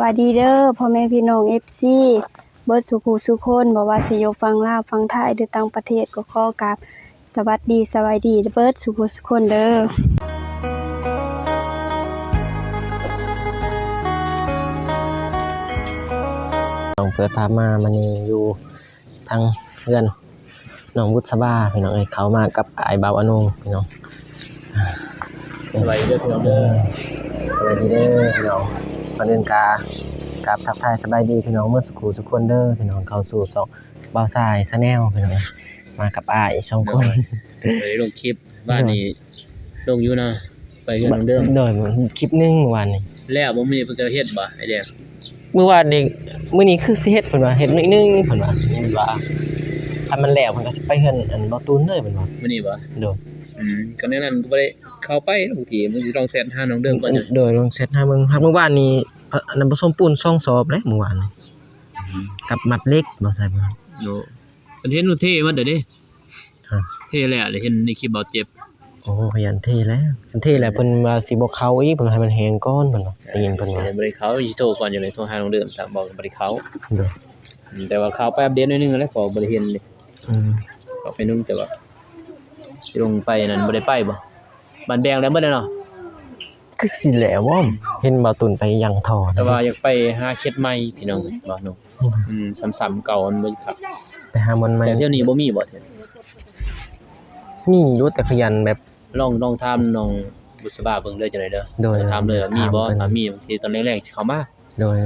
วัสดีเด้อพ่อแม่พี่น้อง FC เบิดสุขุสุคนบ่ว่าสิอยู่ฝั่งลาวฝั่งไทยหรือต่างประเทศก็ขอกราบสวัสดีเบิดสุขุสุคนเด้อต้องเปิดภาพมามันนี่อยู่ทางเรือนน้องบุษบาพี่น้องเอ้ยเขามากับอ้ายบ่าวอนงพี่น้องสวัสดีเด้อพี่น้องเด้อสวัสดีเด้อพี่น้องก่อนอื่นกราบทักทายสบายดีพี่น้องเมื่อสักครู่ทุกคนเด้อพี่น้องเข้าสู่ช่องบ่าวสายชาแนลพี่น้องมากับอ้าย2คนไปลงคลิปบ้านนี้ลงอยู่นะไปกันเดิมโดยคลิปนึงเมื่อวานนี้แล้วบ่มีเพิ่นก็เฮ็ดบ่ไอ้แดงเมื่อวานนี้มื้อนี้คือสิเฮ็ดเพิ่นว่าเฮ็ดนิดนึงเพิ่นว่าคันมันแล้วเพิ่นก็สิไปเฮือนอันบ่ตูนเลยเพิ่นว่ามื้อนี้บ่โดยก็แนวนั้นก็บ่ได้เข้าไปบางทีมันสิลองเซตหาน้องเดิมก่อนโดยลองเซตหาเมื่อวานนี้อันนั้นผสมปูน2ซอบเด้เมื่อวานนี้กับมัดเล็กบ่ใส่บ่โยเพิ่นเห็นว่าเท่มันเด้อเด้ฮะเท่แล้วเห็นในคลิปเบาเจ็บโอ้ขยันเท่แล้วเพิ่นว่าสิบ่เข้าอีกเพิ่นให้มันแห้งก่อนเพิ่นว่าได้ยินเพิ่นว่าบ่ได้เข้าสิโทรก่อนจังได๋โทรหาน้องเดิมถ้าบอกบ่ได้เข้าโดยแต่ว่าเข้าไปอัปเดตหน่อยนึงแล้วก็บ่ได้เห็นเลยเข้าไปนึงแต่ว่าสิลงไปนั่นบ่ได้ไปบ่บ้านแบงแล้วบ่ได้เนาะคือสิแล้วบ่เห็นบ่ตุนไปยังท่อแต่ว่าอยากไปหาเข็ดใหม่พี่น้องบ่น้องซ้ำๆเก่ามันบ่ครับไปหามันใหม่แต่เที่ยวนี้บ่มีบ่เที่ยวมีอยู่แต่ขยันแบบลองถามน้องบุษบาเบิ่งเลยจังได๋เด้อโดยถามเลยว่ามีบ่ถ้ามีบางทีตอนแรกๆสิเข้ามาโดย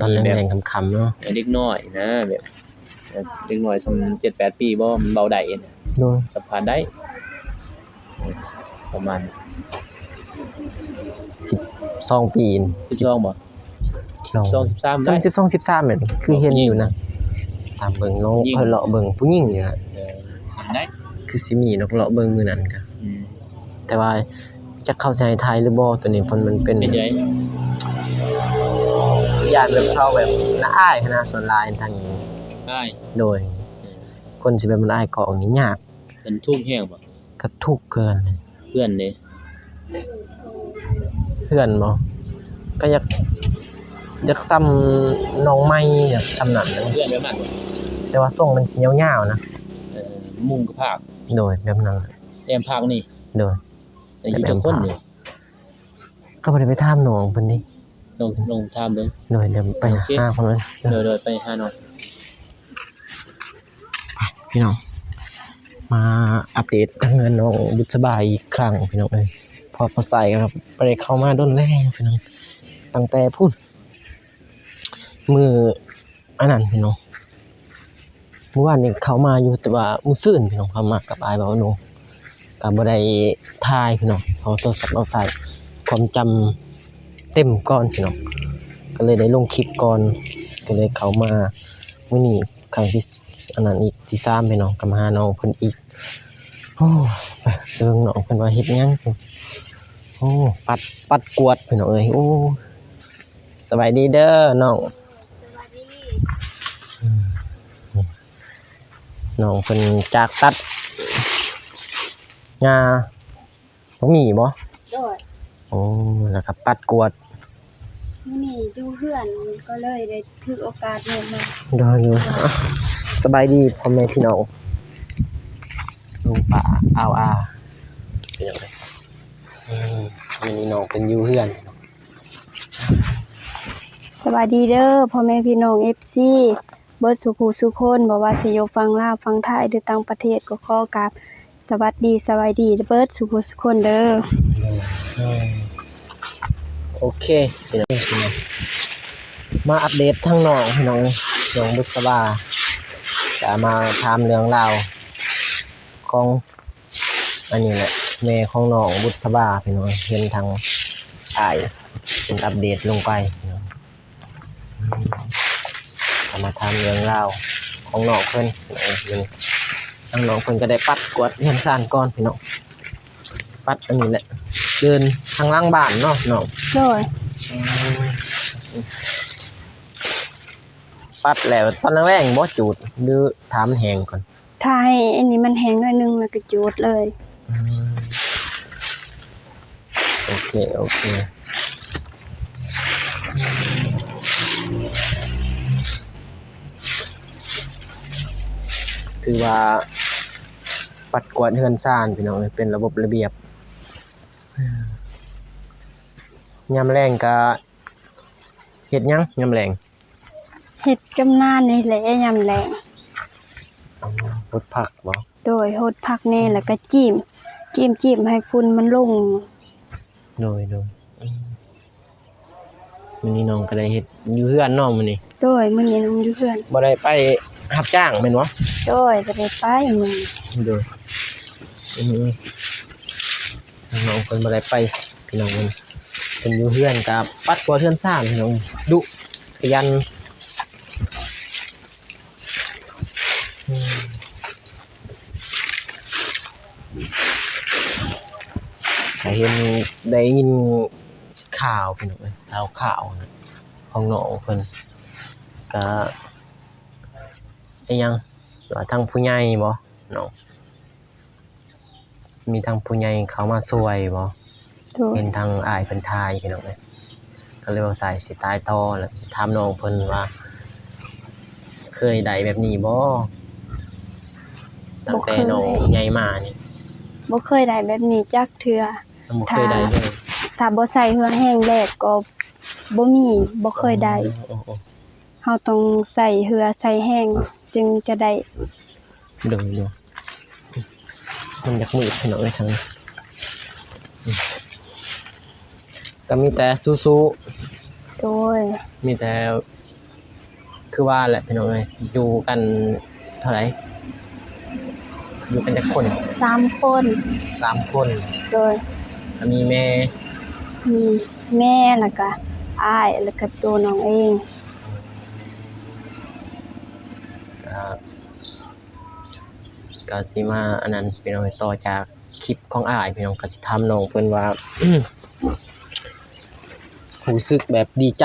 ตอนแรงๆค่ำๆเนาะเด็กน้อยนะแบบเด็กน้อยส่ำ7-8 ปีบ่มันเบาได้โดยสัมพันธ์ได้ประมาณ12ปี12บ่12 13ได้12 13แบบคือเห็นอยู่นะตามเบิ่งน้องเพิ่นเลาะเบิ่งผู้หญิงนี่ล่ะได้คือสิมีนกเลาะเบิ่งมื้อนั้นก็แต่ว่าจะเข้าใจไทยหรือบ่ตัวนี้เพิ่นมันเป็นได๋ญาติแบบเขาแบบน่าอายคณะส่วนหลายทางนี้ได้โดยคนสิแบบมันอายก็นี่ยากเพิ่นทุกข์แฮงบ่ก็ทุกข์เกินเพื่อนเด้เพื่อนบ่ก็อยากซ้ำน้องใหม่อยากซ้ำนั้นเพื่อนแบบนั้นแต่ว่าทรงมันสิยาวๆนะมุงกับภาคโดยแบบนั้นแอมภาคนี่โดยแต่อยู่จังคนนี่ก็บ่ได้ไปถามน้องเพิ่นนี่ลงถามเบิ่งโดยเดี๋ยวไปหาเพิ่นโดยไปหาน้องพี่น้องมาอัปเดตทางเงินน้องบุษบาอีกครั้งพี่น้องเอ้ยพอใส่ครับบ่ได้เข้ามาดนแล้วพี่น้องตั้งแต่พูดมื้ออันนั้นพี่น้องเมื่อวานนี้เข้ามาอยู่แต่ว่ามื้อซื่นพี่น้องเข้ามากับอ้ายบ่าวโนก็บ่ได้ถ่ายพี่น้องเอาโทรศัพท์เอาใส่ความจำเต็มก่อนพี่น้องก็เลยได้ลงคลิปก่อนก็เลยเข้ามามื้อนี้ครั้งที่อันนั้นอีกที่3พี่น้องก็มาหาน้องเพิ่นอีกโอ้ไปเบิ่งน้องเพิ่นว่าเฮ็ดหยังโอ้ปัดกวาดพี่น้องเอ้ยโอ้สบายดีเด้อน้องน้องเพิ่นจากตัดหญ้าบ่มีบ่โดยโอ้แล้วก็ปัดกวาดมื้อนี้อยู่เฮือนก็เลยได้ถือโอกาสนี้มาได้อยู่สบายดีพ่อแม่พี่น้องลุงป้าอาเป็นจังได๋มื้อนี้น้องเพิ่นอยู่เฮือนสวัสดีเด้อพ่อแม่พี่น้อง FC เบิดสุขุสุคนบ่ว่าสิอยู่ฝั่งลาวฝั่งไทยหรือต่างประเทศก็ขอกราบสวัสดีเบิดสุขุสุคนเด้อโอเคพี่น้องมาอัปเดตทางน้องพี่น้องบุษบาจะมาถามเรื่องราวของอันนี้แหละแม่ของน้องบุษบาพี่น้องเห็นทางอ้ายเป็นอัปเดตลงไปมาถามเรื่องราวของน้องเพิ่นทางน้องเพิ่นก็ได้ปัดกวาดเฮือนซ่านก่อนพี่น้องปัดอันนี้แหละเดินทางหลังบ้านเนาะน้องโดยปัดแล้วตอนแรกบ่จูดหรือถามแห้งก่อนถ้าให้อันนี้มันแห้งหน่อยนึงแล้วก็จูดเลยโอเค ถือว่าปัดกวาดเฮือนซ่านพี่น้องเป็นระบบระเบียบยามแรงก็เฮ็ดหยังยามแรง เฮ็ดกำนานนี่แหละยามแลง รถผักบ่ โดยโหดผักแน่แล้วก็จิ้มให้ฝุ่นมันลง โดยมื้อนี้น้องก็ได้เฮ็ดอยู่เฮือนน้องมื้อนี้ โดยมื้อนี้น้องอยู่เพื่อน บ่ได้ไปรับจ้างแม่นบ่ โดยบ่ได้ไปมื้อนี้ โดยน้องเพิ่นบ่ได้ไปพี่น้องเพิ่นอยู่เฮือนกับปัดกวาดเฮือนซ่านพี่น้องดุขยันก็เห็นได้ยินข่าวพี่น้องข่าวนะของน้องเพิ่นก็ไอ้ยังว่าทางผู้ใหญ่บ่น้องมีทางผู้ใหญ่เขามาช่วยบ่ โดย เห็นทางอ้ายเพิ่นทายพี่น้องเอ้ยก็เลยว่าสายสิตายต่อแล้วสิถามน้องเพิ่นว่า เคยได้แบบนี้บ่ตั้งแต่น้องใหญ่มานี่ บ่เคยได้แบบนี้จักเทื่อ ยังบ่เคยได้เลย ถ้าบ่ใส่เหือแห้งแรกก็บ่มีบ่เคยได้ โอ้ เฮาต้องใส่เหือใส่แห้งจึงจะได้ เดี๋ยวมันอยากมืดพี่น้องเอ้ยทางนี้ก็มีแต่สู้ โดย ๆมีแต่คือว่าแหละพี่น้องเอ้ยอยู่กันเท่าไหร่อยู่กันจักคน 3 คน 3 คน โดย ก็มีแม่ มีแม่แล้วก็อ้ายแล้วก็ตัวน้องเอง ก็สิมาอันนั้นพี่น้องต่อจากคลิปของอ้ายพี่น้องก็สิถามน้องเพิ่นว่า รู้สึกแบบดีใจ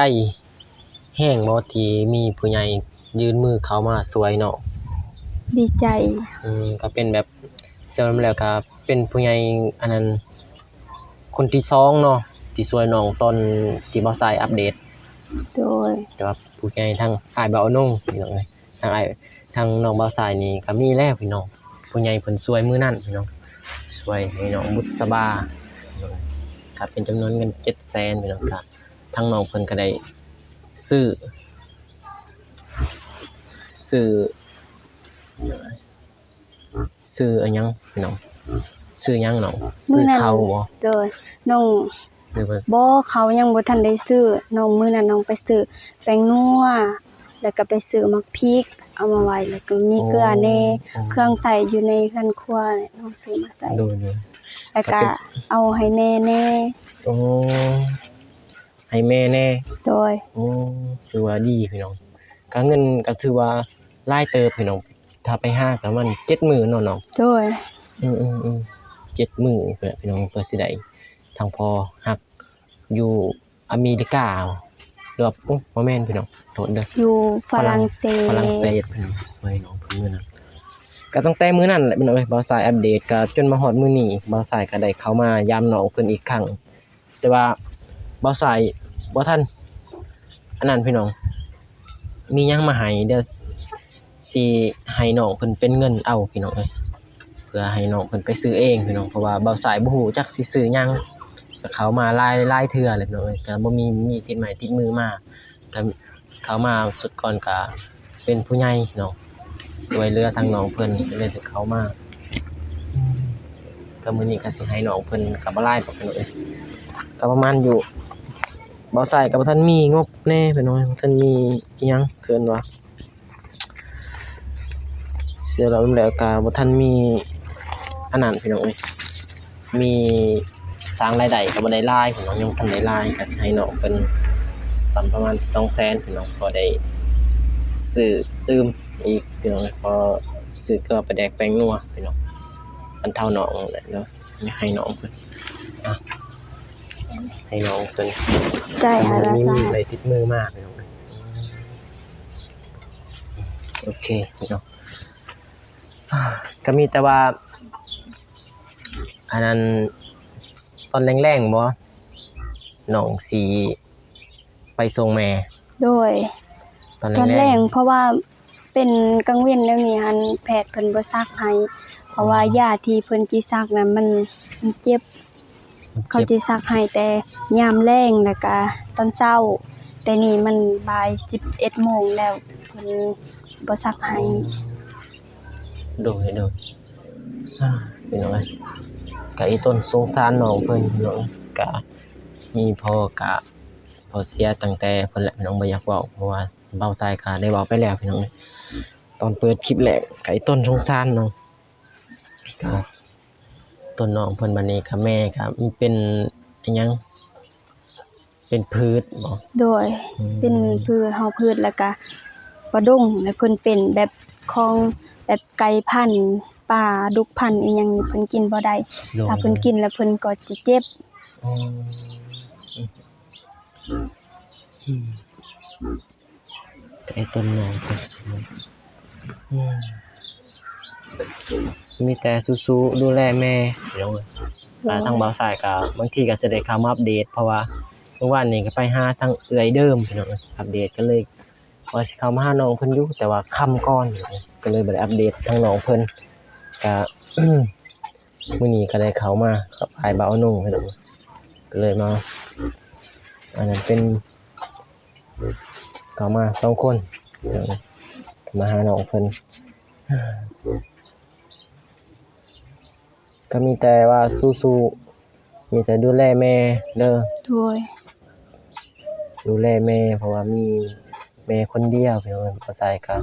แห้งบ่ที่มีผู้ใหญ่ยื่นมือเข้ามาช่วยน้อง ดีใจ ก็เป็นแบบสำหรับแล้วก็เป็นผู้ใหญ่อันนั้นคนที่2เนาะที่ช่วยน้องตอนที่บ่สายอัปเดต โดย แต่ว่าผู้ใหญ่ทางอ้ายบ่าวนุ่งพี่น้องเอ้ยทางอ้ายทางน้องบ่าวสายนี่ก็มีแล้วพี่น้องผู้ใหญ่เพิ่นช่วยมื้อนั้นพี่น้องช่วยให้น้องบุษบาก็เป็นจำนวนเงิน 700,000 พี่น้องก็ทางน้องเพิ่นก็ได้ซื้ออันหยังพี่น้องซื้อหยังน้องซื้อข้าวบ่ โดยน้อง หรือว่า บ่เขายังบ่ทันได้ซื้อน้องมื้อนั้นน้องไปซื้อแป้งนัวแล้วก็ไปซื้อมักพริกเอามาไว้แล้วก็มีเกลือแน่เครื่องใส่อยู่ในเรือนครัวเนี่ยน้องซื้อมาใส่ โดย แล้วก็เอาให้แม่แน่ โอ้ให้แม่แน่ โดย โอ้ถือว่าดีพี่น้องก็เงินก็ถือว่าหลายเติบพี่น้องถ้าไปหาก็มัน70,000เนาะน้อง โดย 70,000เพื่อพี่น้องเพื่อสิได้ทางพอฮักอยู่อเมริกาหรือว่าบ่แม่นพี่น้องโทษเด้อ อยู่ฝรั่งเศส ฝรั่งเศสพี่น้องช่วยน้องเพิ่นมื้อนั้นก็ตั้งแต่มื้อนั้นแหละพี่น้องเอ้ยบ่าวสายอัปเดตก็จนมาฮอดมื้อนี้บ่าวสายก็ได้เข้ามายามน้องเพิ่นอีกครั้งแต่ว่าบ่าวสายบ่ทันอันนั้นพี่น้องมีหยังมาให้เดี๋ยวสิให้น้องเพิ่นเป็นเงินเอาพี่น้องเอ้ยเพื่อให้น้องเพิ่นไปซื้อเองพี่น้องเพราะว่าบ่าวสายบ่ฮู้จักสิซื้อหยังก็เข้ามาหลายเทื่อเลยพี่น้องเอ้ยก็บ่มีติดไม้ติดมือมาก็เข้ามาสุดก่อนก็เป็นผู้ใหญ่เนาะช่วยเหลือทางน้องเพิ่นก็เลยได้เข้ามาก็มื้อนี้ก็สิให้น้องเพิ่นก็บ่หลายดอกพี่น้องเอ้ยก็ประมาณอยู่บ่ใส่ก็บ่ทันมีงบแน่พี่น้องบ่ทันมีอิหยังเกินว่าเสียแล้วแล้วก็บ่ทันมีอันนั้นพี่น้องเอ้ยมีสร้างรายได้ก็บ่ได้หลายพี่น้องยังบ่ทันได้หลายก็สิให้น้องเพิ่นสัมประมาณ 200,000 พี่น้องพอได้ซื้อตื่มอีกพี่น้องพอซื้อเกลือไปแดกแป้งนัวพี่น้องบรรเทาน้องแหละเนาะให้น้องเพิ่นให้น้องเพิ่น ใจหาละ มี ซา อะไรติดมือมากพี่น้องโอเคพี่น้องก็มีแต่ว่าอันนั้นตอนแรงๆบ่น้องสิไปส่งแม่ โดย ตอน ตอน แร แรง กเพราะว่า เป็นกังเว้นแล้วนี่หันแพทย์เพิ่นบ่ซักให้เพราะว่ายาที่เพิ่นสิซักนั้นมันเจ็บเขาสิซักให้แต่ยามแลงแล้วก็ตอนเช้าแต่นี่มันบ่าย 11 โมงแล้วเพิ่นบ่ซักให้ โดยพี่น้องเอ้ยก็อีต้นสงสารน้องเพิ่นพี่น้องก็มีพ่อกะพอเสียตั้งแต่เพิ่นแหละพี่น้องบ่อยากเว้าเพราะว่าเบาใจก็ได้เว้าไปแล้วพี่น้องเอ้ยตอนเปิดคลิปแรกก็อีต้นสงสารน้องก็ต้นน้องเพิ่นบัดนี้ก็แม่ก็มีเป็นอิหยังเป็นพืชบ่ โดยเป็นพืชเฮาพืชแล้วก็ปลาดงแล้วเพิ่นเป็นแบบของแบบไก่พันธุ์ปลาดุกพันธุ์อีหยังนี่เพิ่นกินบ่ได้ถ้าเพิ่นกินแล้วเพิ่นก็จะเจ็บ อ๋อไอ้ต้นน้องเพิ่นมีแต่สู้ๆดูแลแม่พี่น้องเอ้ยทางบ่าวสายก็บางทีก็จะได้เข้ามาอัปเดตเพราะว่าเมื่อวานนี้ก็ไปหาทางเอื้อยเดิมพี่น้องเอ้ยอัปเดตก็เลยว่าสิเข้ามาหาน้องเพิ่นอยู่แต่ว่าค่ำก่อนก็เลยบ่ได้อัปเดตทางน้องเพิ่นก็ มื้อนี้ก็ได้เข้ามากับอ้ายบ่าวนุ่งพี่น้องก็เลยมาอันนั้นเป็นเข้ามา2คนพี่น้องมาหาน้องเพิ่นก็มีแต่ว่าสู้ๆมีแต่ดูแลแม่เด้อ โดย ดูแลแม่เพราะว่ามีแม่คนเดียวพี่น้องบ่ใส่ก็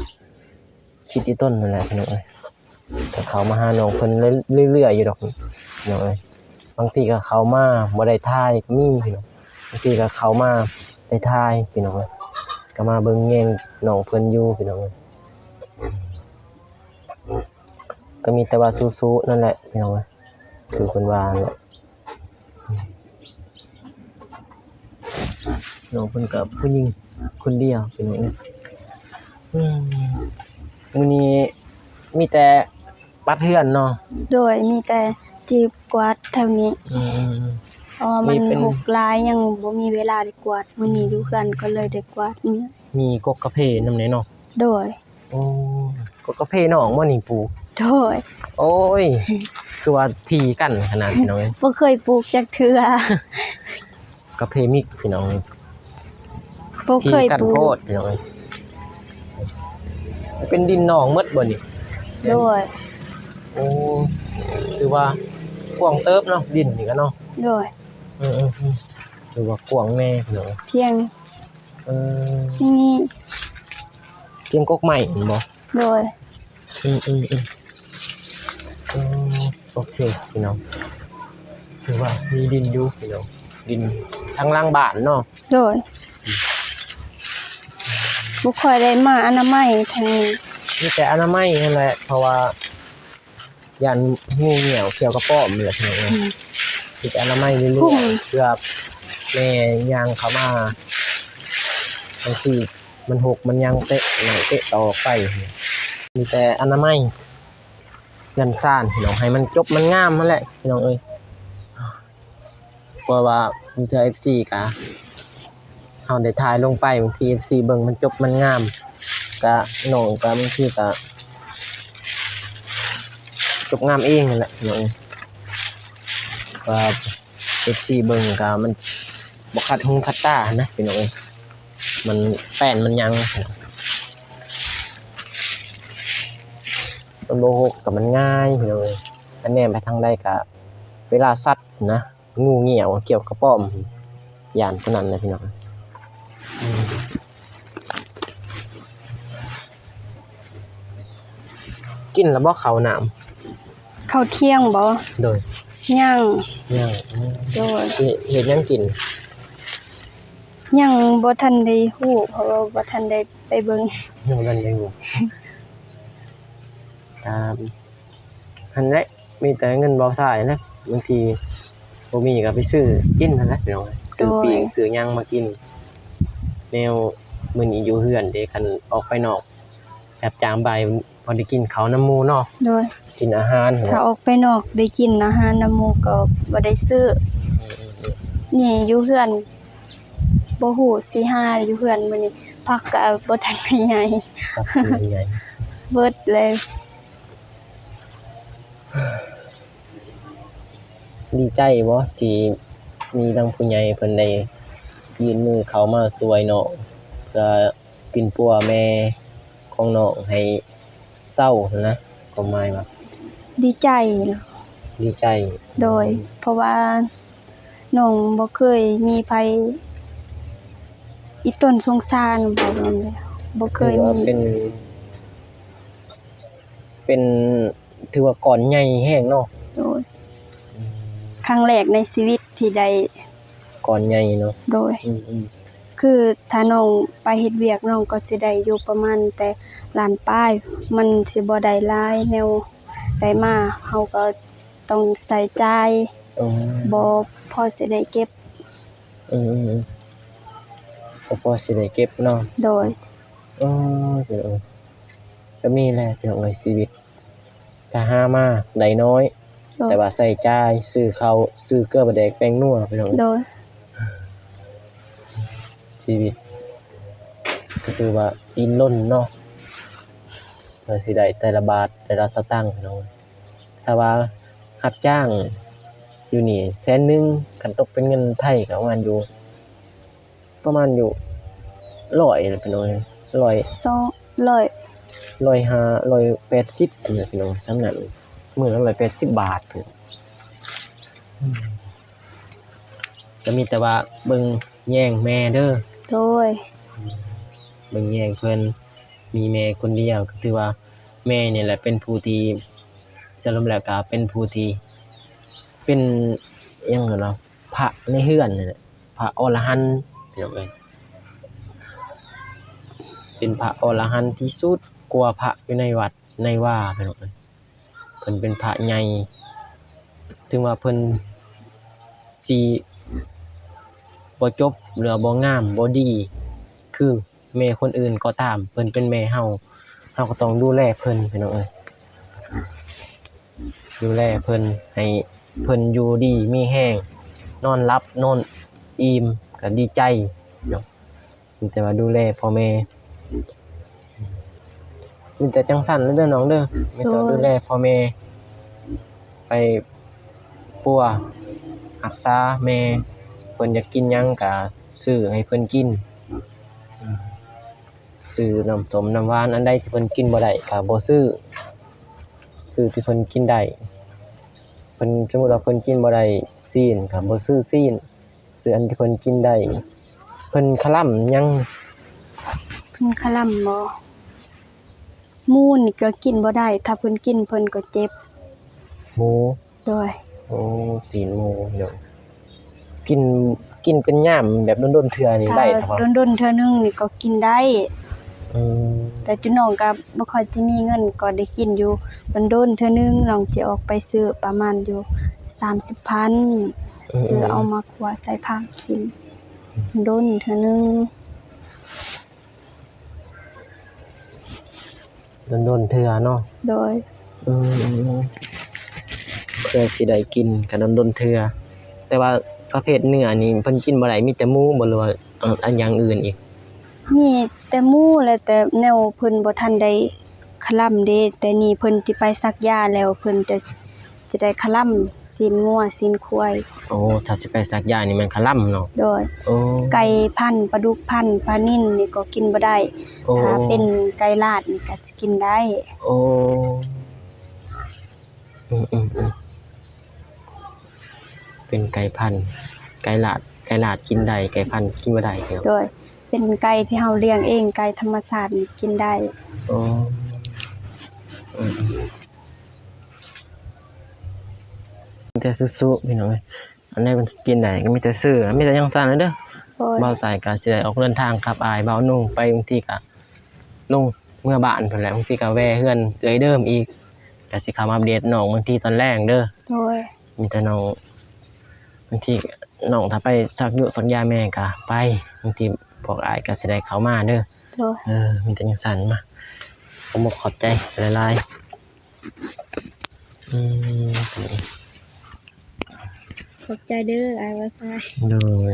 คิดอีต้นนั่นแหละพี่น้องเอ้ยก็เข้ามาหาน้องเพิ่นเรื่อยๆอยู่ดอกพี่น้องเอ้ยบางทีก็เข้ามาบ่ได้ถ่ายก็มีพี่น้องบางทีก็เข้ามาได้ถ่ายพี่น้องเอ้ยก็มาเบิ่งแยงน้องเพิ่นอยู่พี่น้องเอ้ยก็มีแต่ว่าสู้ๆนั่นแหละพี่น้องเอ้ยคือเพิ่นว่านั่นแหละน้องเพิ่นก็ผู้หญิงคนเดียวพี่น้องเอ้ยมื้อนี้มีแต่ปัดเฮือนเนาะ โดยมีแต่จีบกวาดแถวนี้เพราะว่ามัน เป็น หกหลายยังบ่มีเวลาได้กวาดมื้อนี้อยู่เฮือนก็เลยได้กวาดเนี่ย มีกกกระเพนำไหนเนาะ โดย โอ้กกกระเพน้องบ่นี่ปลูก โดย โอ้ยคือว่าทีกันขนาดพี่น้องเอ้ย บ่เคยปลูกจักเทื่อก ระเพมิกพี่น้อง บ่ ที เคย กัน ปลู โค ก ตรพี่น้องเอ้ยเป็นดินหนองหมดบ่นี่ โดย โอ้คือว่ากว้างเติบเนาะดินนี่ก็เนาะ โดย คือว่ากว้างแน่พี่น้อง เพียง เออ ที่นี่ เพียงกกใหม่บ่ โดย โอเคพี่น้องคือว่ามีดินอยู่พี่น้องดินทางล่างบ้านเนาะ โดยบ่ค่อยได้มาอนามัยทางนี้ มีแต่อนามัยนั่นแหละเพราะว่ายันงูเหนียวเกี่ยวกับป้อมนี่แหละพี่น้องมีแต่อนามัยเรื่อยๆเพื่อแม่ยางเข้ามาบางทีมันหกมันยังเตะหน่อยเตะต่อไปมีแต่อนามัยเงินซ่านพี่น้องให้มันจบมันงามนั่นแหละพี่น้องเอ้ยเพราะว่ามีเธอ FC กะเฮาได้ถ่ายลงไปบางที FC เบิ่งมันจบมันงามกะน้องกะบางทีกะจบงามเองนั่นแหละพี่น้องก็ FC เบิ่งกะมันบ่ขัดหูขัดตานะพี่น้องเอ้ยมันแป้นมันยังมันโบหกกับมันง่ายพี่น้องเอ้ยคะแนนไปทางใดกะเวลาสัตว์นะงูเหี่ยวเกี่ยวกับป้อมยานคนนั้นเลยพี่น้องกินแล้วบ่เข้าน้ำ ข้าวเที่ยงบ่ โดย ยัง ยัง โดย สิเฮ็ดหยังกิน ยังบ่ทันได้ฮู้เพราะว่าบ่ทันได้ไปเบิ่ง ยังบ่ทันได้รู้หันแหละมีแต่เงินบ่ใช้นะบางทีบ่มีก็ไปซื้อกินนั่นแหละพี่น้องซื้อปิ้งซื้อหยังมากินแนวมื้อนี้อยู่เฮือนเด้คันออกไปนอกแบบจามบ่ายพอได้กินข้าวน้ำหมู่เนาะ โดย กินอาหาร ถ้าออกไปนอกได้กินอาหารน้ำหมู่ก็บ่ได้ซื้อนี่อยู่เฮือนบ่ฮู้สิหาอยู่เฮือนมื้อนี้ พักก็บ่ทันได้ใหญ่ ครับใหญ่ เบิดเลย ดีใจบ่ที่มีทางผู้ใหญ่เพิ่นได้ยื่นมือเข้ามาช่วยน้องเพื่อปิ่นปัวแม่ของน้องให้เศร้านะก็หมายว่า ดีใจเนาะ ดีใจ โดย เพราะว่าน้องบ่เคยมีไผอีต้นสงสารบอกนำเลยบ่เคย ถือว่า มี เป็นถือว่าก่อนใหญ่แฮงเนาะ โดยครั้งแรกในชีวิตที่ได้ ก่อนใหญ่เนาะ โดย อืม คือถ้าน้องไปเฮ็ดเวียกน้องก็สิได้อยู่ประมาณแต่ล้านปลายมันสิบ่ได้หลายแนวได้มาเฮาก็ต้องใส่จ่าย ๆอ๋อ บ่พอสิได้เก็บ อืมก็พอสิได้เก็บเนาะ โดย อ๋อเดี๋ยวก็มีแหละพี่น้องเอ้ยชีวิตถ้าหามาได้น้อย โดย แต่ว่าใส่จ่ายซื้อข้าวซื้อเกลือบ่แดกแป้งนัวพี่น้อง โดย ชีวิตก็คือว่าอินล้นเนาะเพื่อสิได้แต่ละบาทแต่ละสตางค์พี่น้องถ้าว่ารับจ้างอยู่นี่100,000คันตกเป็นเงินไทยก็ประมาณอยู่100นะพี่น้อง100 200 105 180นี่แหละพี่น้องสำนั้นมื้อละ180 บาทพี่น้องก็มีแต่ว่าเบิ่งแย่งแม่เด้อ โดย เบิ่งแย่งเพิ่นมีแม่คนเดียวก็ถือว่าแม่นี่แหละเป็นผู้ที่สรุปแล้วก็เป็นผู้ที่เป็นอิหยังล่ะพระในเรือนนี่แหละพระอรหันต์พี่น้องเอ้ยเป็นพระอรหันต์ที่สุดกว่าพระอยู่ในวัดในว่าพี่น้องเอ้ยเพิ่นเป็นพระใหญ่ถึงว่าเพิ่นสิบ่จบหรือบ่งามบ่ดีคือแม่คนอื่นก็ตามเพิ่นเป็นแม่เฮาก็ต้องดูแลเพิ่นพี่น้องเอ้ยดูแลเพิ่นให้เพิ่นอยู่ดีมีแรงนอนหลับนอนอิ่มก็ดีใจเนาะมีแต่ว่าดูแลพ่อแม่มีแต่จังซั่นเด้อน้องเด้อมีแต่ดูแลพ่อแม่ไปปัวรักษาแม่เพิ่นอยากกินหยังก็ซื้อให้เพิ่นกินซื้อน้ำส้มน้ำหวานอันใดที่เพิ่นกินบ่ได้ก็บ่ซื้อที่เพิ่นกินได้เพิ่นสมมุติว่าเพิ่นกินบ่ได้ซีนก็บ่ซื้อซีนซื้ออันที่เพิ่นกินได้เพิ่นคล่ำยัง เพิ่นคลำบ่หมูนี่ก็กินบ่ได้ถ้าเพิ่นกินเพิ่นก็เจ็บ หมู โดย โอ้ซีนหมูเนาะกินเป็นยามแบบโดนๆเทื่อนี่ ถ้า ได้ครับบ่ โดนๆเทื่อนึงนี่ก็กินได้ อืม แต่จุน้องก็บ่ค่อยสิมีเงินก็ได้กินอยู่โดนๆเทื่อนึงน้องสิออกไปซื้อประมาณอยู่ 30,000 ซื้อเอามาคั่วใส่ผักกินโดนเทื่อนึง โดนๆเทื่อเนาะ โดย อืมเพื่อสิได้กินก็โดนๆเทื่อแต่ว่าประเภทเนื้อนี่เพิ่นกินบ่ได้มีแต่หมูบ่หรือว่าอันอย่างอื่นอีก มีแต่หมูและแต่แนวเพิ่นบ่ทันได้คลำเด้แต่นี่เพิ่นสิไปซักยาแล้วเพิ่นจะสิได้คลำซีนงัวซีนควาย โอ้ถ้าสิไปสักอย่างนี่มันคล่ำเนาะ โดย โอ้ ไก่พันธุ์ปลาดุกพันธุ์ปลานิ่นนี่ก็กินบ่ได้ โอ้ ถ้าเป็นไก่ลาดนี่ก็สิกินได้ โอ้อืมเป็นไก่พันธุ์ไก่ลาดกินได้ไก่พันธุ์กินบ่ได้เนาะ โดยเป็นไก่ที่เฮาเลี้ยงเองไก่ธรรมชาตินี่กินได้ โอ้อืมแต่สู้ๆพี่น้องเอ้ยอันนี้มันกินได้ก็มีแต่ซื้อมีแต่ยังสั่นเลยเด้อ โอ้ย เบาสายก็สิได้ออกเดินทางครับอายเบานุ่งไปบางทีก็ลงเมื่อบ้านพุ่นแหละบางทีก็แวะเฮือนเอื้อยเดิมอีกก็สิเข้ามาอัปเดตน้องบางทีตอนแรกเด้อ โดย มีแต่น้องบางทีน้องถ้าไปซักยุซักยาแม่ก็ไปบางทีพวกอายก็สิได้เข้ามาเด้อ โดย มีแต่จังซั่นมาผมบ่ขอบใจหลายๆขอบใจเด้ออ้ายว่าซาย โดย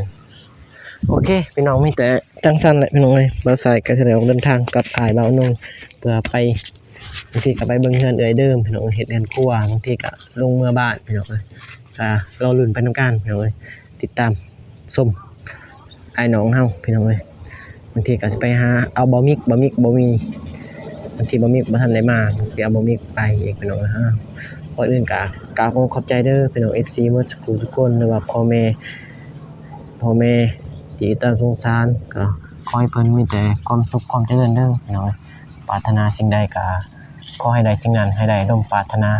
โอเคพี่น้องมีแต่จังซั่นแหละพี่น้องเอ้ยบ่าวสายก็จะได้ออกเดินทางกับอ้ายบ่าวนงเพื่อไปบางทีก็ไปเบิ่งเฮือนเอื้อยเดิมพี่น้องเฮ็ดเรือนครัวบางทีก็ลงเมื่อบ้านพี่น้องเอ้ยรอลุ้นไปนำกันพี่น้องเอ้ยติดตามชมอ้ายน้องเฮาพี่น้องเอ้ยบางทีก็สิไปหาเอาบ่มิกบ่มีบางทีบ่มิกบ่ทันได้มาบางทีเอาบ่มิกไปอีกพี่น้องเอ้ยก่อนอื่นก็กราบขอบใจเด้อพี่น้อง FC หมดทุกคนหรือว่าพ่อแม่ที่ตามสงสารก็ขอให้เพิ่นมีแต่ความสุขความเจริญเด้อพี่น้องปรารถนาสิ่งใดก็ขอให้ได้สิ่งนั้นให้ได้ร่มปรารถนา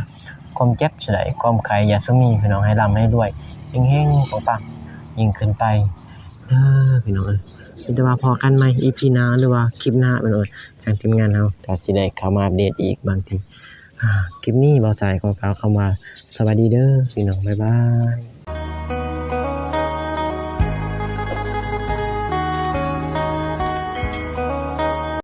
ความเจ็บสิได้ความไข้อย่าทรงมีพี่น้องให้ร่ำให้รวยเฮงๆปังๆยิ่งขึ้นไปเด้อพี่น้องมีแต่ว่าพอกันใหม่ EP หน้าหรือว่าคลิปหน้าพี่น้องทางทีมงานเฮาก็สิได้เข้ามาอัปเดตอีกบางทีคลิปนี้บ่าวสายขอกล่าวคำว่าสวัสดีเด้อพี่น้องบ๊ายบาย